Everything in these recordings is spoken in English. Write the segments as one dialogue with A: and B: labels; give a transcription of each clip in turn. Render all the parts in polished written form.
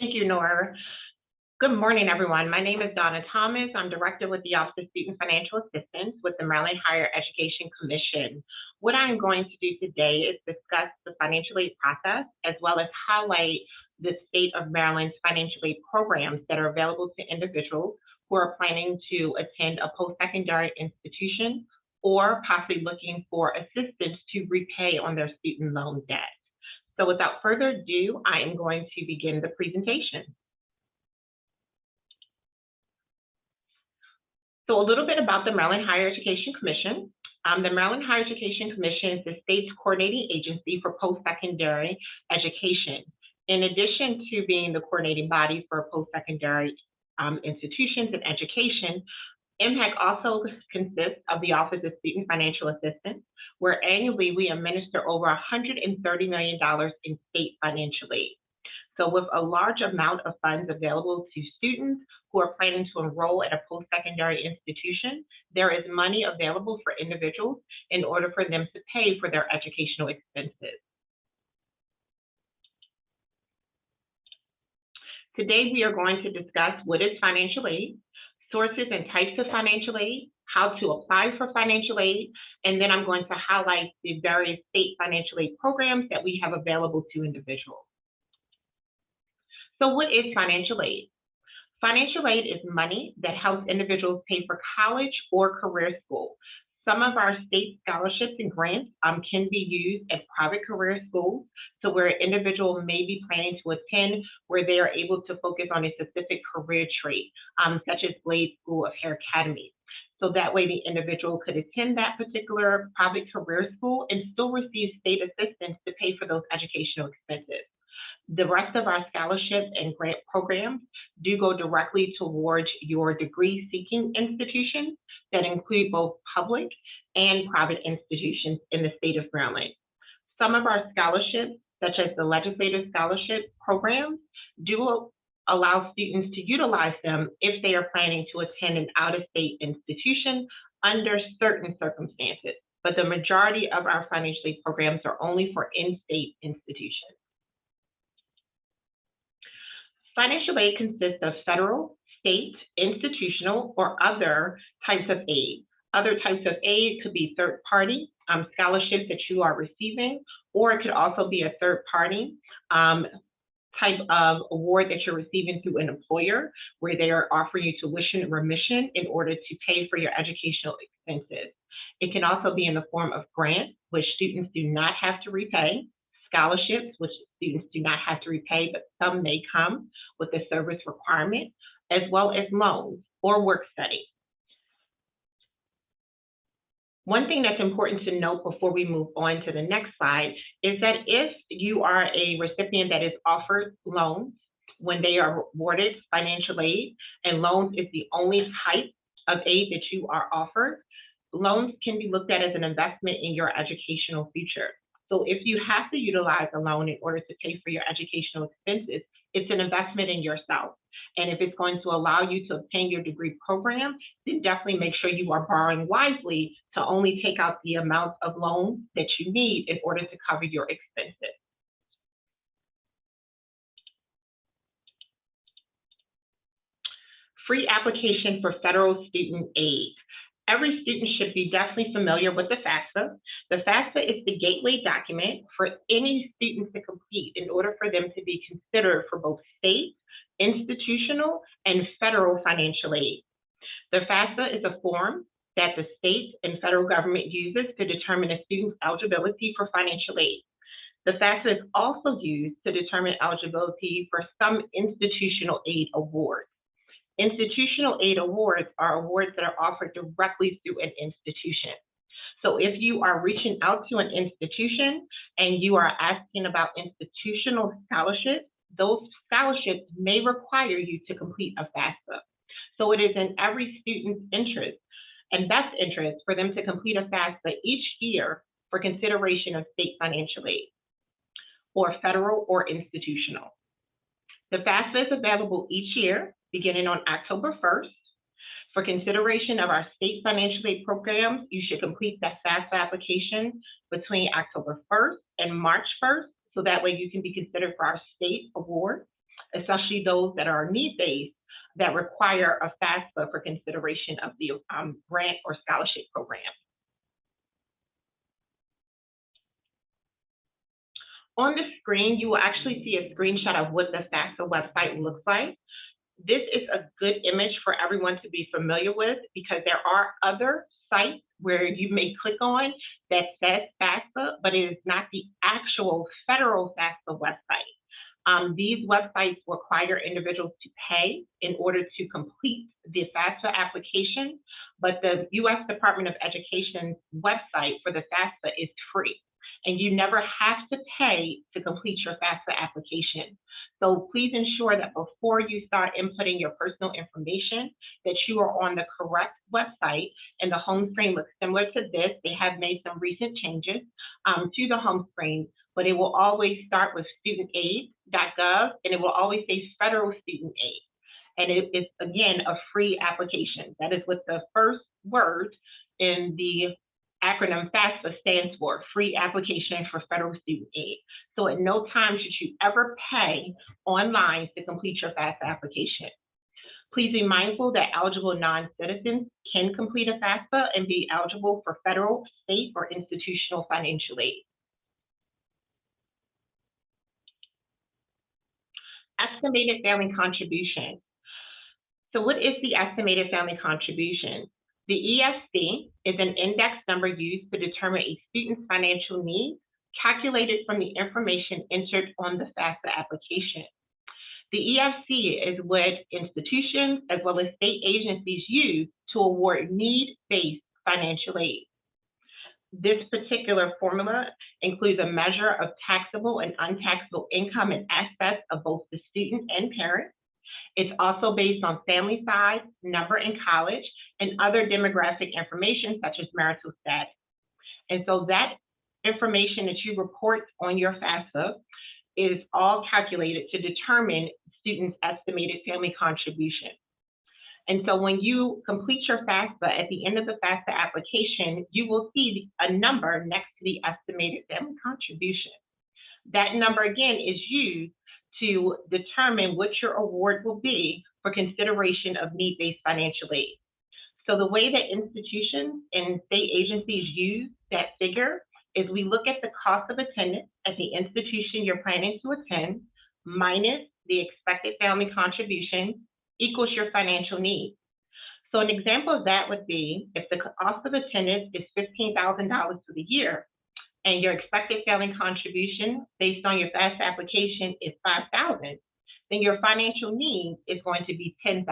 A: Thank you, Nora. Good morning, everyone. My name is Donna Thomas. I'm Director with the Office of Student Financial Assistance with the Maryland Higher Education Commission. What I'm going to do today is discuss the financial aid process, as well as highlight the state of Maryland's financial aid programs that are available to individuals who are planning to attend a post-secondary institution or possibly looking for assistance to repay on their student loan debt. So without further ado, I am going to begin the presentation. So a little bit about the Maryland Higher Education Commission. The Maryland Higher Education Commission is the state's coordinating agency for post-secondary education. In addition to being the coordinating body for post-secondary institutions and education, MHEC also consists of the Office of Student Financial Assistance, where annually we administer over $130 million in state financial aid. So with a large amount of funds available to students who are planning to enroll at a post-secondary institution, there is money available for individuals in order for them to pay for their educational expenses. Today, we are going to discuss what is financial aid, sources and types of financial aid, how to apply for financial aid, and then I'm going to highlight the various state financial aid programs that we have available to individuals. So what is financial aid? Financial aid is money that helps individuals pay for college or career school. Some of our state scholarships and grants can be used at private career schools, so where an individual may be planning to attend where they are able to focus on a specific career trait, such as Blade School of Hair Academy. So that way the individual could attend that particular private career school and still receive state assistance to pay for those educational expenses. The rest of our scholarships and grant programs do go directly towards your degree-seeking institutions that include both public and private institutions in the state of Maryland. Some of our scholarships, such as the legislative scholarship programs, do allow students to utilize them if they are planning to attend an out-of-state institution under certain circumstances. But the majority of our financial aid programs are only for in-state institutions. Financial aid consists of federal, state, institutional, or other types of aid. Other types of aid could be third-party scholarships that you are receiving, or it could also be a third-party type of award that you're receiving through an employer, where they are offering you tuition remission in order to pay for your educational expenses. It can also be in the form of grants, which students do not have to repay, scholarships, which students do not have to repay, but some may come with a service requirement, as well as loans or work study. One thing that's important to note before we move on to the next slide is that if you are a recipient that is offered loans when they are awarded financial aid, and loans is the only type of aid that you are offered, loans can be looked at as an investment in your educational future. So if you have to utilize a loan in order to pay for your educational expenses, it's an investment in yourself. And if it's going to allow you to obtain your degree program, then definitely make sure you are borrowing wisely to only take out the amount of loan that you need in order to cover your expenses. Free application for federal student aid. Every student should be definitely familiar with the Fafsa. The Fafsa is the gateway document for any student to complete in order for them to be considered for both state, institutional, and federal financial aid. The Fafsa is a form that the state and federal government uses to determine a student's eligibility for financial aid. The Fafsa is also used to determine eligibility for some institutional aid awards. Institutional aid awards are awards that are offered directly through an institution. So if you are reaching out to an institution and you are asking about institutional scholarships, those scholarships may require you to complete a FAFSA. So it is in every student's interest and best interest for them to complete a FAFSA each year for consideration of state financial aid, or federal or institutional. The FAFSA is available each year beginning on October 1st. For consideration of our state financial aid programs, you should complete that FAFSA application between October 1st and March 1st, so that way you can be considered for our state awards. especially those that are need-based that require a FAFSA for consideration of the grant or scholarship program. On the screen, you will actually see a screenshot of what the FAFSA website looks like. This is a good image for everyone to be familiar with because there are other sites where you may click on that says FAFSA, but it is not the actual federal FAFSA website. These websites require individuals to pay in order to complete the FAFSA application, but the U.S. Department of Education's website for the FAFSA is free, and you never have to pay to complete your FAFSA application. So please ensure that before you start inputting your personal information, that you are on the correct website, and the home screen looks similar to this. They have made some recent changes to the home screen, but it will always start with studentaid.gov, and it will always say federal student aid. And it is, again, a free application. That is what the first word in the acronym FAFSA stands for, Free Application for Federal Student Aid. So at no time should you ever pay online to complete your FAFSA application. Please be mindful that eligible non-citizens can complete a FAFSA and be eligible for federal, state, or institutional financial aid. Estimated family contribution. So what is the estimated family contribution? The EFC is an index number used to determine a student's financial needs, calculated from the information entered on the FAFSA application. The EFC is what institutions as well as state agencies use to award need-based financial aid. This particular formula includes a measure of taxable and untaxable income and assets of both the student and parent. It's also based on family size, number in college, and other demographic information such as marital status. And so that information that you report on your FAFSA is all calculated to determine students' estimated family contribution. And so when you complete your FAFSA, at the end of the FAFSA application, you will see a number next to the estimated family contribution. That number, again, is used to determine what your award will be for consideration of need-based financial aid. So the way that institutions and state agencies use that figure is we look at the cost of attendance at the institution you're planning to attend minus the expected family contribution equals your financial needs. So an example of that would be if the cost of attendance is $15,000 for the year, and your expected family contribution based on your FAFSA application is $5,000, then your financial need is going to be $10,000.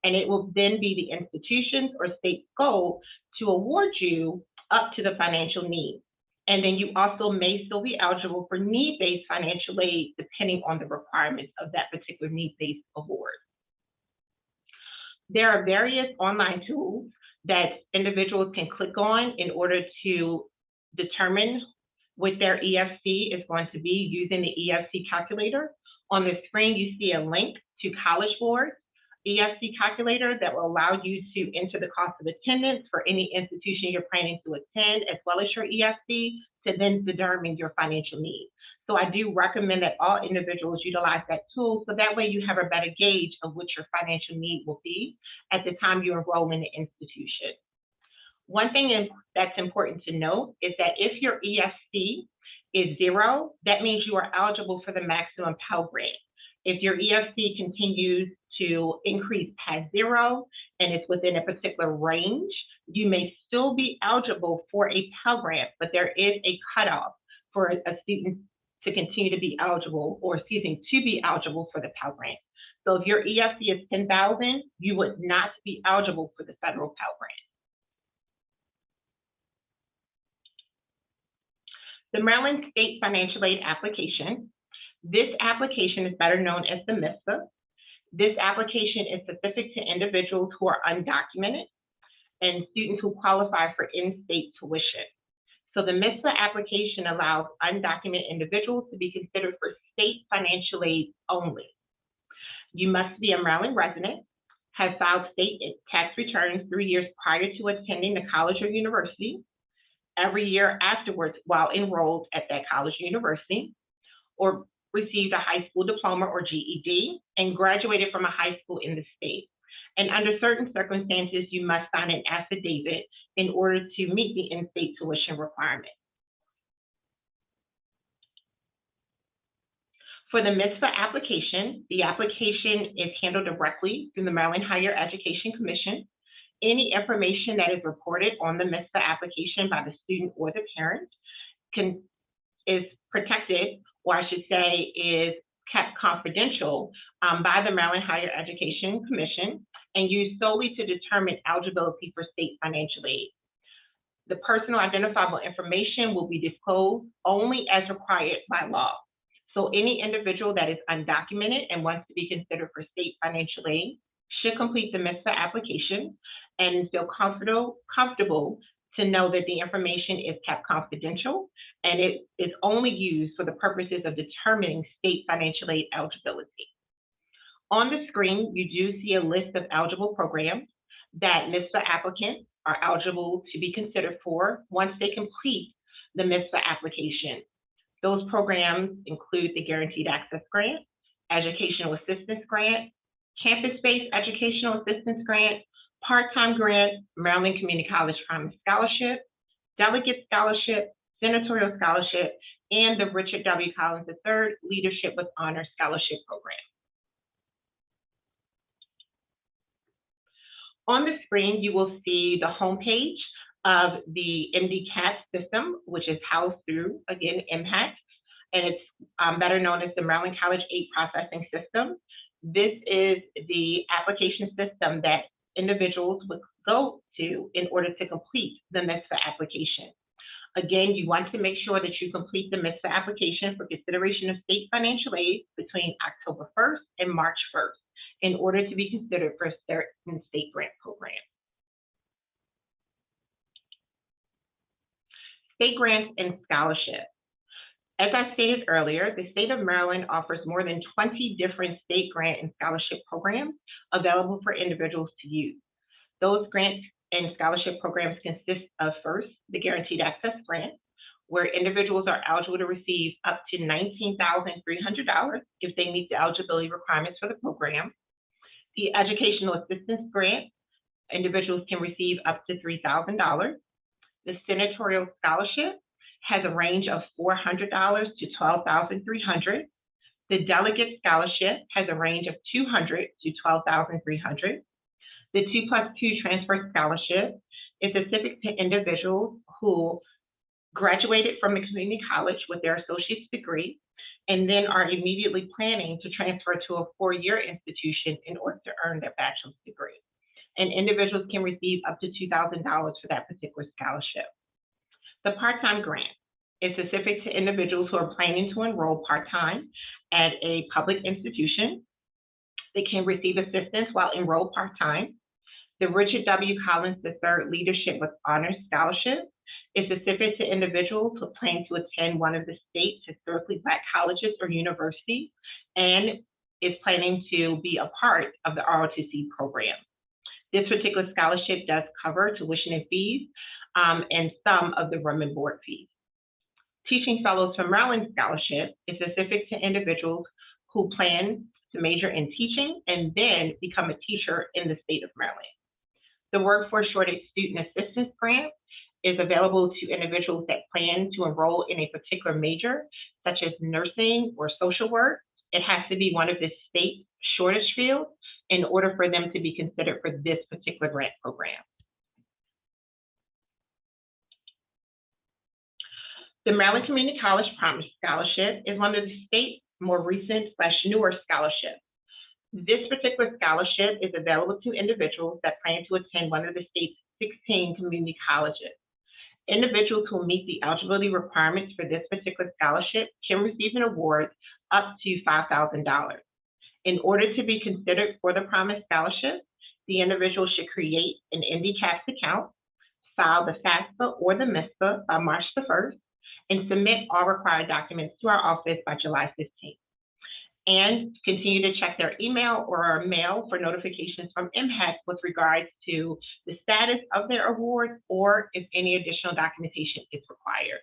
A: And it will then be the institution's or state's goal to award you up to the financial need. And then you also may still be eligible for need-based financial aid depending on the requirements of that particular need-based award. There are various online tools that individuals can click on in order to determine what their EFC is going to be using the Efc Calculator. On the screen, you see a link to College Board Efc Calculator that will allow you to enter the cost of attendance for any institution you're planning to attend, as well as your EFC, to then determine your financial needs. So I do recommend that all individuals utilize that tool, so that way you have a better gauge of what your financial need will be at the time you enroll in the institution. One thing that's important to note is that if your EFC is 0, that means you are eligible for the maximum Pell grant. If your EFC continues to increase past 0 and it's within a particular range, you may still be eligible for a Pell grant, but there is a cutoff for a student to continue to be eligible, or to be eligible for the Pell grant. So if your EFC is 10,000, you would not be eligible for the federal Pell grant. The Maryland State Financial Aid Application. This application is better known as the MISA. This application is specific to individuals who are undocumented and students who qualify for in-state tuition. So the MISA application allows undocumented individuals to be considered for state financial aid only. You must be a Maryland resident, have filed state tax returns 3 years prior to attending the college or university, every year afterwards while enrolled at that college or university, or received a high school diploma or GED, and graduated from a high school in the state. And under certain circumstances, you must sign an affidavit in order to meet the in-state tuition requirement. For the MISFA application, the application is handled directly through the Maryland Higher Education Commission. Any information that is reported on the MISFA application by the student or the parent is protected, or I should say is kept confidential by the Maryland Higher Education Commission and used solely to determine eligibility for state financial aid. The personal identifiable information will be disclosed only as required by law. So any individual that is undocumented and wants to be considered for state financial aid should complete the MISFA application and feel comfortable to know that the information is kept confidential and it is only used for the purposes of determining state financial aid eligibility. On the screen, you do see a list of eligible programs that MISFA applicants are eligible to be considered for once they complete the MISFA application. Those programs include the Guaranteed Access Grant, Educational Assistance Grant, Campus-Based Educational Assistance Grant, Part-Time Grant, Maryland Community College Promise Scholarship, Delegate Scholarship, Senatorial Scholarship, and the Richard W. Collins III Leadership with Honor Scholarship Program. On the screen, you will see the homepage of the MDCAT system, which is housed through, again, MHAC, and it's better known as the Maryland College Aid Processing System. This is the application system that individuals would go to in order to complete the MISFA application. Again, you want to make sure that you complete the MISFA application for consideration of state financial aid between October 1st and March 1st in order to be considered for certain state grant programs. State grants and scholarships. As I stated earlier, the state of Maryland offers more than 20 different state grant and scholarship programs available for individuals to use. Those grant and scholarship programs consist of, first, the Guaranteed Access Grant, where individuals are eligible to receive up to $19,300 if they meet the eligibility requirements for the program. The Educational Assistance Grant, individuals can receive up to $3,000. The Senatorial Scholarship has a range of $400 to $12,300. The Delegate Scholarship has a range of $200 to $12,300. The 2+2 Transfer Scholarship is specific to individuals who graduated from a community college with their associate's degree and then are immediately planning to transfer to a four-year institution in order to earn their bachelor's degree. And individuals can receive up to $2,000 for that particular scholarship. The part-time grant is specific to individuals who are planning to enroll part-time at a public institution. They can receive assistance while enrolled part-time. The Richard W. Collins III Leadership with Honors Scholarship is specific to individuals who plan to attend one of the state's historically Black colleges or universities and is planning to be a part of the ROTC program. This particular scholarship does cover tuition and fees and some of the room and board fees. Teaching Fellows for Maryland Scholarship is specific to individuals who plan to major in teaching and then become a teacher in the state of Maryland. The Workforce Shortage Student Assistance Grant is available to individuals that plan to enroll in a particular major, such as nursing or social work. It has to be one of the state's shortage fields in order for them to be considered for this particular grant program. The Maryland Community College Promise Scholarship is one of the state's more recent / newer scholarships. This particular scholarship is available to individuals that plan to attend one of the state's 16 community colleges. Individuals who meet the eligibility requirements for this particular scholarship can receive an award up to $5,000. In order to be considered for the Promise Scholarship, the individual should create an MDCAT account, file the Fafsa or the MISFA by March the 1st, and submit all required documents to our office by July 15th. And continue to check their email or mail for notifications from MHAC with regards to the status of their award or if any additional documentation is required.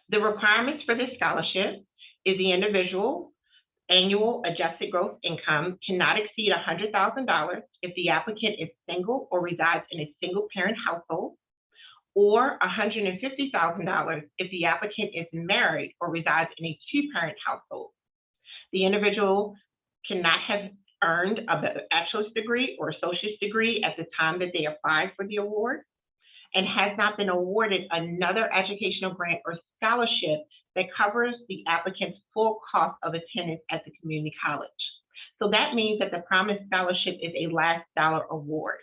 A: The requirements for this scholarship is the individual annual adjusted gross income cannot exceed $100,000 if the applicant is single or resides in a single parent household, or $150,000 if the applicant is married or resides in a two-parent household. The individual cannot have earned a bachelor's degree or associate's degree at the time that they applied for the award, and has not been awarded another educational grant or scholarship that covers the applicant's full cost of attendance at the community college. So that means that the Promise Scholarship is a last dollar award,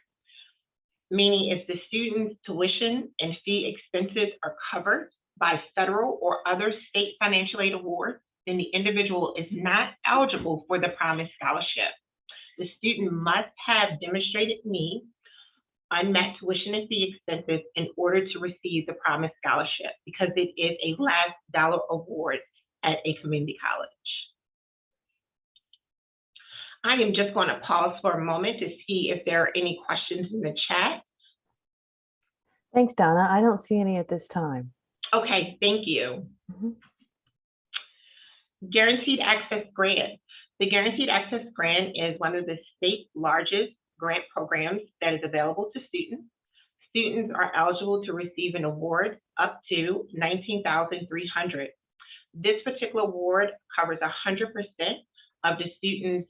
A: meaning if the student's tuition and fee expenses are covered by federal or other state financial aid awards, then the individual is not eligible for the Promise Scholarship. The student must have demonstrated need, unmet tuition and fee expenses in order to receive the Promise Scholarship, because it is a last dollar award at a community college. I am just going to pause for a moment to see if there are any questions in the chat.
B: Thanks, Donna. I don't see any at this time.
A: Okay, thank you. Guaranteed Access Grant. The Guaranteed Access Grant is one of the state's largest grant programs that is available to students. Students are eligible to receive an award up to $19,300. This particular award covers 100% of the student's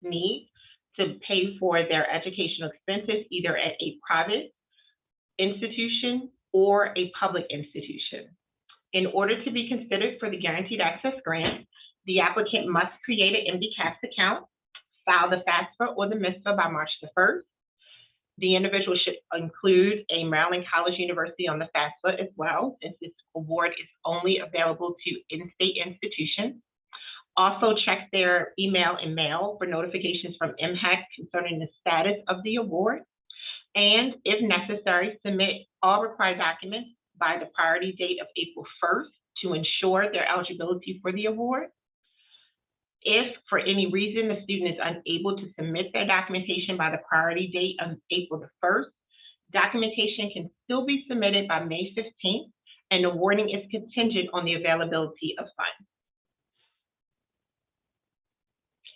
A: need to pay for their educational expenses, either at a private institution or a public institution. In order to be considered for the Guaranteed Access Grant, the applicant must create an MDCAPS account, file the FAFSA or the MISFA by March the 1st. The individual should include a Maryland College University on the FAFSA as well, since this award is only available to in-state institutions. Also check their email and mail for notifications from MHAC concerning the status of the award. And if necessary, submit all required documents by the priority date of April 1st to ensure their eligibility for the award. If for any reason the student is unable to submit their documentation by the priority date of April the 1st, documentation can still be submitted by May 15th, and awarding is contingent on the availability of funds.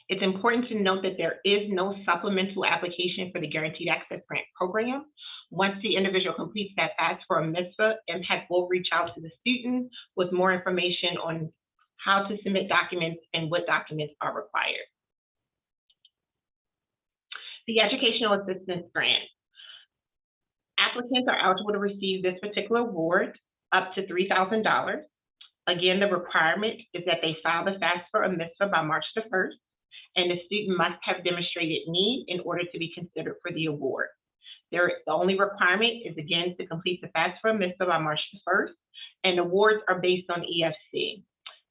A: It's important to note that there is no supplemental application for the Guaranteed Access Grant Program. Once the individual completes that FAFSA or MISFA, MHAC will reach out to the student with more information on how to submit documents and what documents are required. The Educational Assistance Grant. Applicants are eligible to receive this particular award up to $3,000. Again, the requirement is that they file the FAFSA or MISFA by March the 1st, and the student must have demonstrated need in order to be considered for the award. The only requirement is, again, to complete the FAFSA or MISFA by March the 1st, and awards are based on EFC.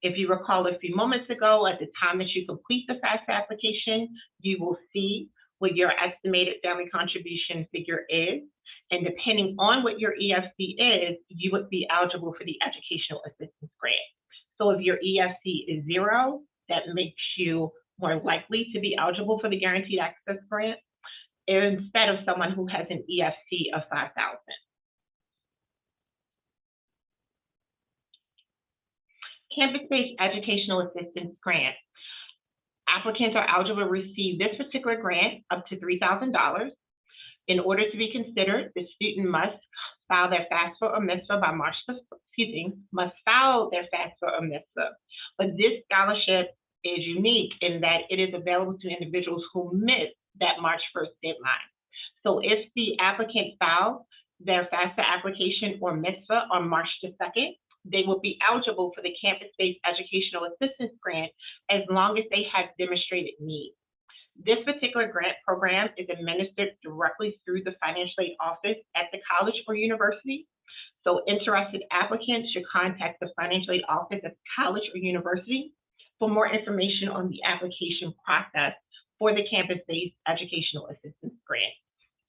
A: If you recall a few moments ago, at the time that you complete the FAFSA application, you will see what your estimated family contribution figure is. And depending on what your EFC is, you would be eligible for the Educational Assistance Grant. So if your EFC is 0, that makes you more likely to be eligible for the Guaranteed Access Grant instead of someone who has an EFC of 5,000. Campus-based Educational Assistance Grant. Applicants are eligible to receive this particular grant up to $3,000. In order to be considered, the student must file their FAFSA or MISFA by March the, must file their FAFSA or MISFA. But this scholarship is unique in that it is available to individuals who missed that March 1st deadline. So if the applicant files their FAFSA application or MISFA on March the 2nd, they will be eligible for the Campus-Based Educational Assistance Grant as long as they have demonstrated need. This particular grant program is administered directly through the financial aid office at the college or university. So interested applicants should contact the financial aid office at the college or university for more information on the application process for the Campus-Based Educational Assistance Grant.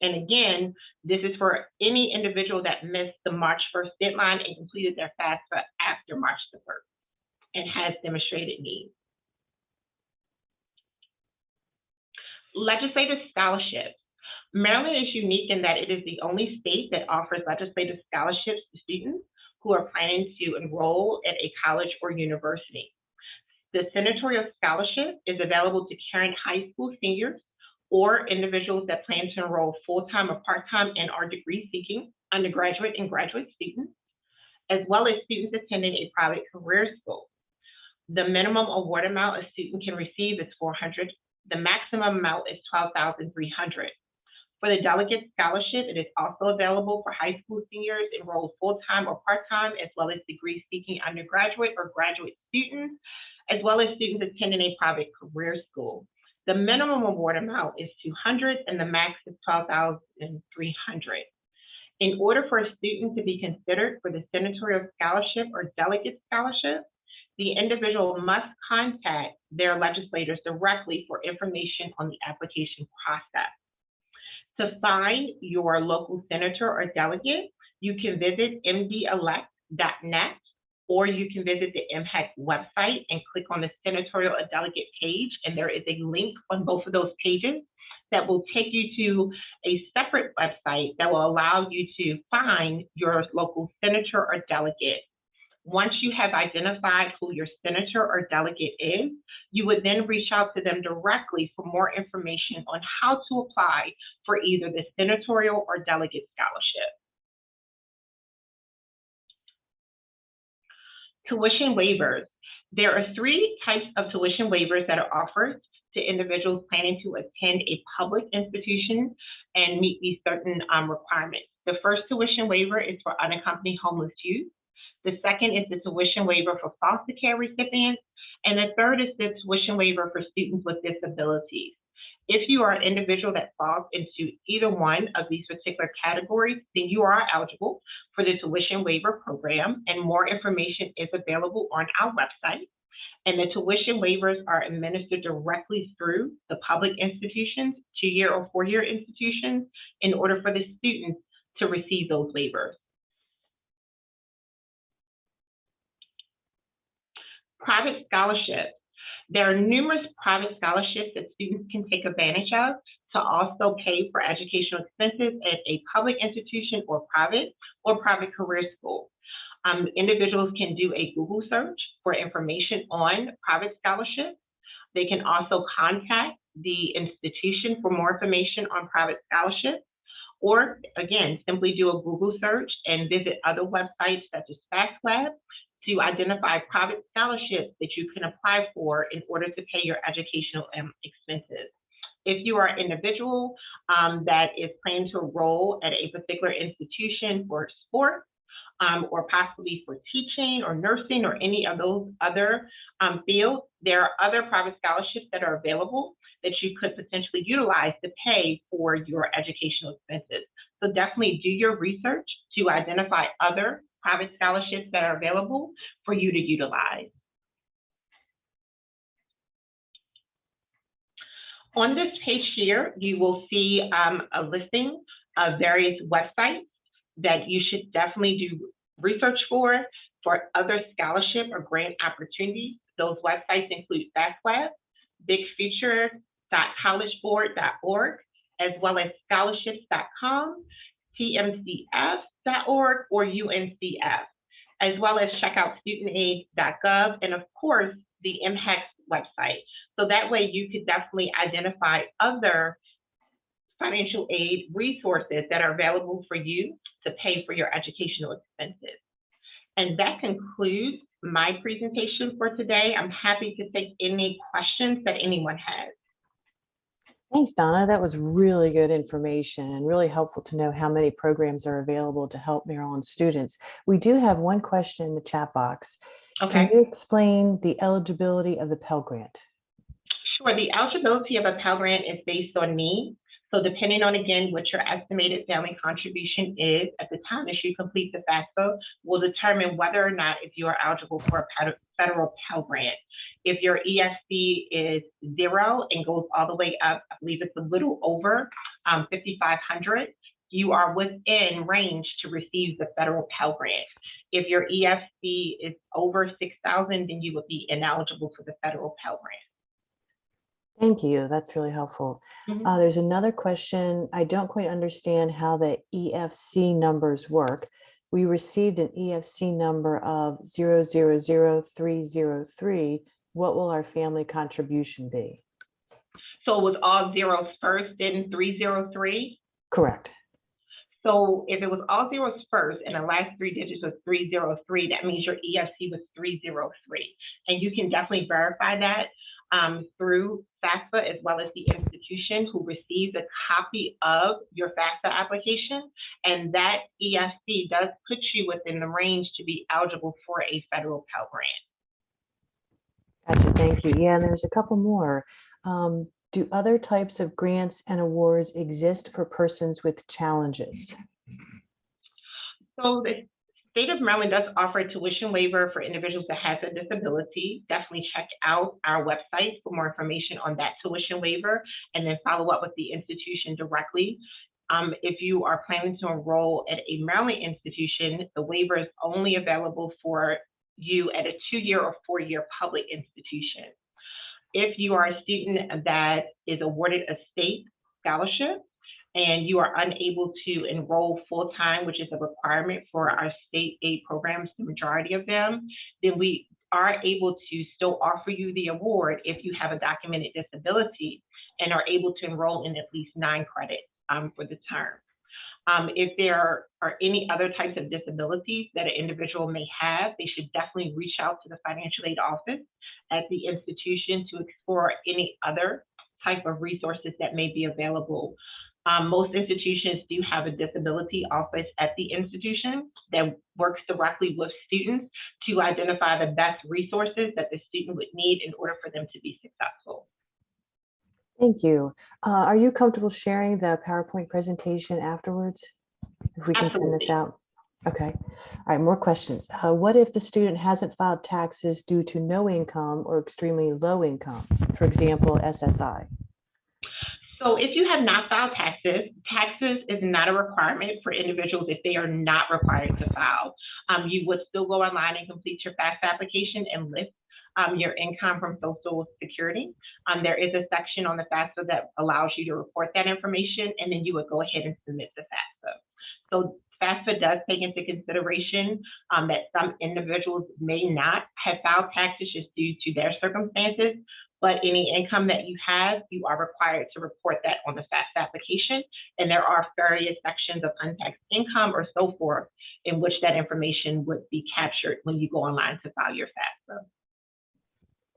A: And again, this is for any individual that missed the March 1st deadline and completed their FAFSA after March the 1st and has demonstrated need. Legislative scholarships. Maryland is unique in that it is the only state that offers legislative scholarships to students who are planning to enroll at a college or university. The Senatorial Scholarship is available to current high school seniors or individuals that plan to enroll full-time or part-time and are degree-seeking undergraduate and graduate students, as well as students attending a private career school. The minimum award amount a student can receive is $400. The maximum amount is $12,300. For the Delegate Scholarship, it is also available for high school seniors enrolled full-time or part-time, as well as degree-seeking undergraduate or graduate students, as well as students attending a private career school. The minimum award amount is $200 and the max is $12,300. In order for a student to be considered for the Senatorial Scholarship or Delegate Scholarship, the individual must contact their legislators directly for information on the application process. To find your local senator or delegate, you can visit mdelect.net, or you can visit the MHEC website and click on the Senatorial or Delegate page, and there is a link on both of those pages that will take you to a separate website that will allow you to find your local senator or delegate. Once you have identified who your senator or delegate is, you would then reach out to them directly for more information on how to apply for either the Senatorial or Delegate Scholarship. Tuition waivers. There are 3 types of tuition waivers that are offered to individuals planning to attend a public institution and meet these certain requirements. The first tuition waiver is for unaccompanied homeless youth. The second is the tuition waiver for foster care recipients. And the third is the tuition waiver for students with disabilities. If you are an individual that falls into either one of these particular categories, then you are eligible for the tuition waiver program, and more information is available on our website. And the tuition waivers are administered directly through the public institutions, 2-year or 4-year institutions, in order for the students to receive those waivers. Private scholarships. There are numerous private scholarships that students can take advantage of to also pay for educational expenses at a public institution or private career school. Individuals can do a Google search for information on private scholarships. They can also contact the institution for more information on private scholarships, or again, simply do a Google search and visit other websites such as FAFSA to identify private scholarships that you can apply for in order to pay your educational expenses. If you are an individual that is planning to enroll at a particular institution for sports, or possibly for teaching or nursing or any of those other fields, there are other private scholarships that are available that you could potentially utilize to pay for your educational expenses. So definitely do your research to identify other private scholarships that are available for you to utilize. On this page here, you will see a listing of various websites that you should definitely do research for other scholarship or grant opportunities. Those websites include FAFSA, bigfuture.collegeboard.org, as well as scholarships.com, tmcf.org, or UNCF, as well as check out studentaid.gov, and of course, the MHEC website. So that way you could definitely identify other financial aid resources that are available for you to pay for your educational expenses. And that concludes my presentation for today. I'm happy to take any questions that anyone has.
B: Thanks, Donna. That was really good information and really helpful to know how many programs are available to help Maryland students. We do have one question in the chat box.
A: Okay.
B: Can you explain the eligibility of the Pell Grant?
A: Sure. The eligibility of a Pell Grant is based on need. So depending on, again, what your estimated family contribution is at the time that you complete the FAFSA will determine whether or not if you are eligible for a federal Pell Grant. If your EFC is 0 and goes all the way up, I believe it's a little over 5,500, you are within range to receive the federal Pell Grant. If your EFC is over 6,000, then you would be ineligible for the federal Pell Grant.
B: Thank you. That's really helpful. There's another question. I don't quite understand how the EFC numbers work. we received an EFC number of 000303, what will our family contribution be?
A: So it was all zeros first, then 303?
B: Correct.
A: So if it was all zeros first and the last three digits was 303, that means your EFC was 303. And you can definitely verify that through Fafsa, as well as the institution who receives a copy of your Fafsa application. And that EFC does put you within the range to be eligible for a federal Pell grant.
B: Gotcha, thank you. Yeah, and there's a couple more. Do other types of grants and awards exist for persons with challenges?
A: So the state of Maryland does offer a tuition waiver for individuals that have a disability. Definitely check out our website for more information on that tuition waiver, and then follow up with the institution directly. If you are planning to enroll at a Maryland institution, the waiver is only available for you at a 2-year or 4-year public institution. If you are a student that is awarded a state scholarship and you are unable to enroll full-time, which is a requirement for our state aid programs, the majority of them, then we are able to still offer you the award if you have a documented disability and are able to enroll in at least 9 credits for the term. If there are any other types of disabilities that an individual may have, they should definitely reach out to the financial aid office at the institution to explore any other type of resources that may be available. Most institutions do have a disability office at the institution that works directly with students to identify the best resources that the student would need in order for them to be successful.
B: Thank you. Are you comfortable sharing the PowerPoint presentation afterwards? If we can send this out. Okay. All right, more questions. What if the student hasn't filed taxes due to no income or extremely low income, for example, SSI?
A: So if you have not filed taxes, taxes is not a requirement for individuals if they are not required to file. You would still go online and complete your FAFSA application and list your income from Social Security. There is a section on the FAFSA that allows you to report that information, and then you would go ahead and submit the FAFSA. So FAFSA does take into consideration that some individuals may not have filed taxes just due to their circumstances, but any income that you have, you are required to report that on the FAFSA application. And there are various sections of untaxed income or so forth in which that information would be captured when you go online to file your FAFSA.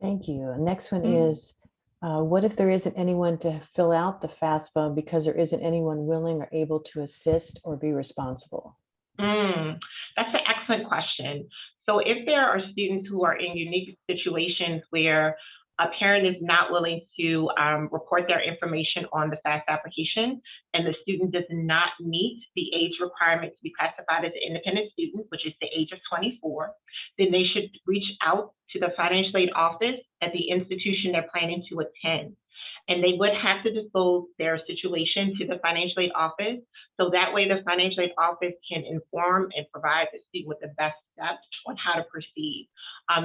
B: Thank you. Next one is, what if there isn't anyone to fill out the FAFSA because there isn't anyone willing or able to assist or be responsible?
A: That's an excellent question. So if there are students who are in unique situations where a parent is not willing to report their information on the FAFSA application, and the student does not meet the age requirement to be classified as an independent student, which is the age of 24, then they should reach out to the financial aid office at the institution they're planning to attend. And they would have to disclose their situation to the financial aid office. So that way the financial aid office can inform and provide the student with the best steps on how to proceed.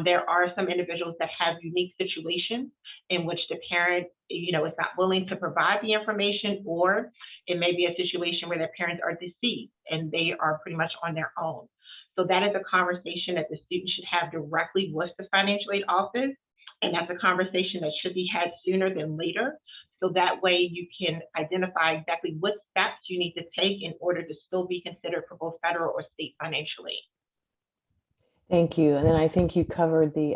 A: There are some individuals that have unique situations in which the parent, is not willing to provide the information, or it may be a situation where their parents are deceased and they are pretty much on their own. So that is a conversation that the student should have directly with the financial aid office. And that's a conversation that should be had sooner than later. So that way you can identify exactly what steps you need to take in order to still be considered for both federal or state financial aid.
B: Thank you. And then I think you covered the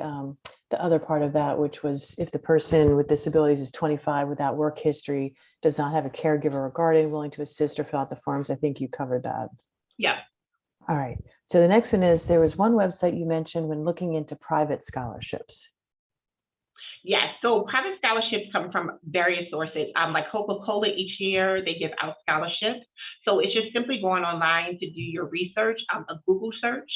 B: other part of that, which was if the person with disabilities is 25 without work history, does not have a caregiver or guardian willing to assist or fill out the forms. I think you covered that.
A: Yeah.
B: All right. So the next one is, there was one website you mentioned when looking into private scholarships.
A: Yes, so private scholarships come from various sources. Like Coca-Cola, each year they give out scholarships. So it's just simply going online to do your research, a Google search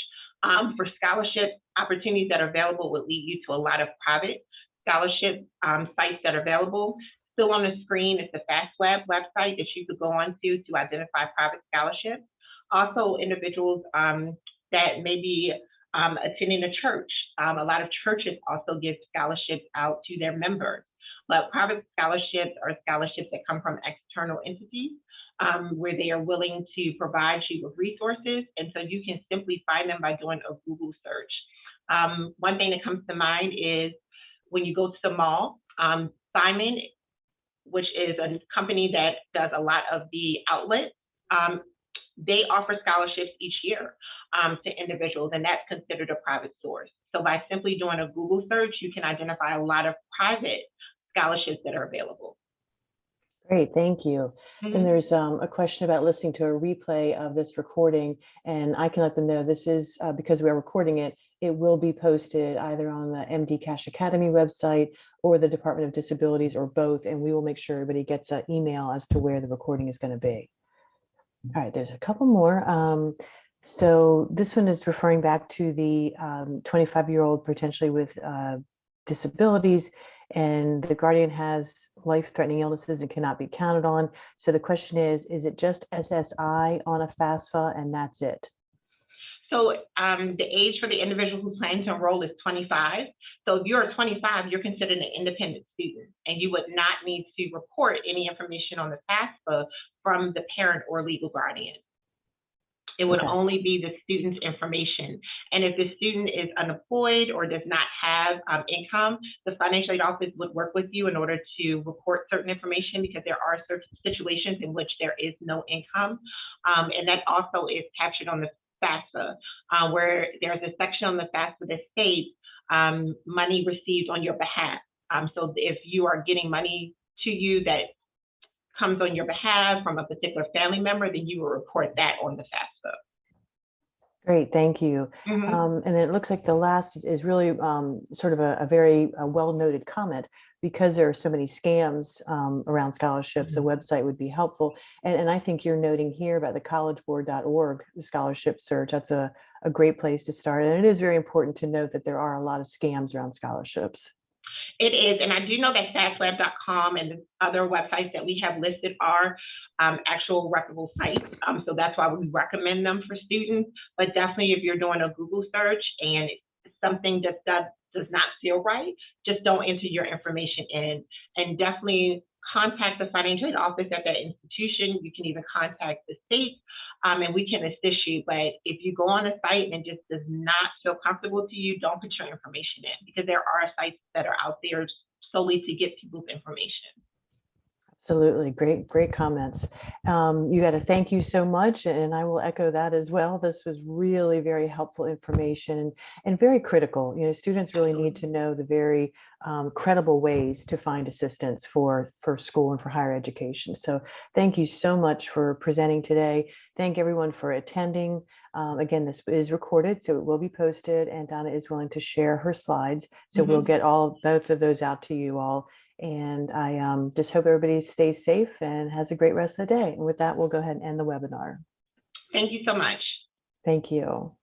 A: for scholarship opportunities that are available would lead you to a lot of private scholarship sites that are available. Still on the screen is the FastWeb website that you could go on to identify private scholarships. Also, individuals that maybe attending a church. A lot of churches also give scholarships out to their members, but private scholarships are scholarships that come from external entities, where they are willing to provide you with resources. And so you can simply find them by doing a Google search. One thing that comes to mind is when you go to the mall, Simon, which is a company that does a lot of the outlets, they offer scholarships each year to individuals, and that's considered a private source. So by simply doing a Google search, you can identify a lot of private scholarships that are available.
B: Great, thank you. Then there's a question about listening to a replay of this recording, and I can let them know this is because we're recording it, it will be posted either on the MD Cash Academy website or the Department of Disabilities, or both, and we will make sure everybody gets an email as to where the recording is going to be. All right, there's a couple more. So this one is referring back to the 25-year-old potentially with disabilities, and the guardian has life-threatening illnesses and cannot be counted on. So the question is it just SSI on a FAFSA and that's it?
A: So the age for the individual who plans to enroll is 25. So if you're 25, you're considered an independent student, and you would not need to report any information on the FAFSA from the parent or legal guardian. It would only be the student's information. And if the student is unemployed or does not have income, the financial aid office would work with you in order to report certain information, because there are certain situations in which there is no income. And that also is captured on the FAFSA, where there's a section on the FAFSA that states money received on your behalf. So if you are getting money to you that comes on your behalf from a particular family member, then you will report that on the FAFSA.
B: Great, thank you. And then it looks like the last is really sort of a very well-noted comment. Because there are so many scams around scholarships, a website would be helpful. And I think you're noting here about the collegeboard.org scholarship search. That's a great place to start. And it is very important to note that there are a lot of scams around scholarships.
A: It is, and I do know that FastLab.com and the other websites that we have listed are actual reputable sites. So that's why we recommend them for students. But definitely, if you're doing a Google search and something just does not feel right, just don't enter your information in. And definitely contact the financial aid office at that institution. You can even contact the state, and we can assist you. But if you go on a site and it just does not feel comfortable to you, don't put your information in, because there are sites that are out there solely to get people's information.
B: Absolutely. Great comments. You got to thank you so much. And I will echo that as well. This was really very helpful information and very critical. You know, students really need to know the very credible ways to find assistance for school and for higher education. So thank you so much for presenting today. Thank everyone for attending. Again, this is recorded, so it will be posted, and Donna is willing to share her slides. So we'll get both of those out to you all. And I just hope everybody stays safe and has a great rest of the day. And with that, we'll go ahead and end the webinar.
A: Thank you so much.
B: Thank you.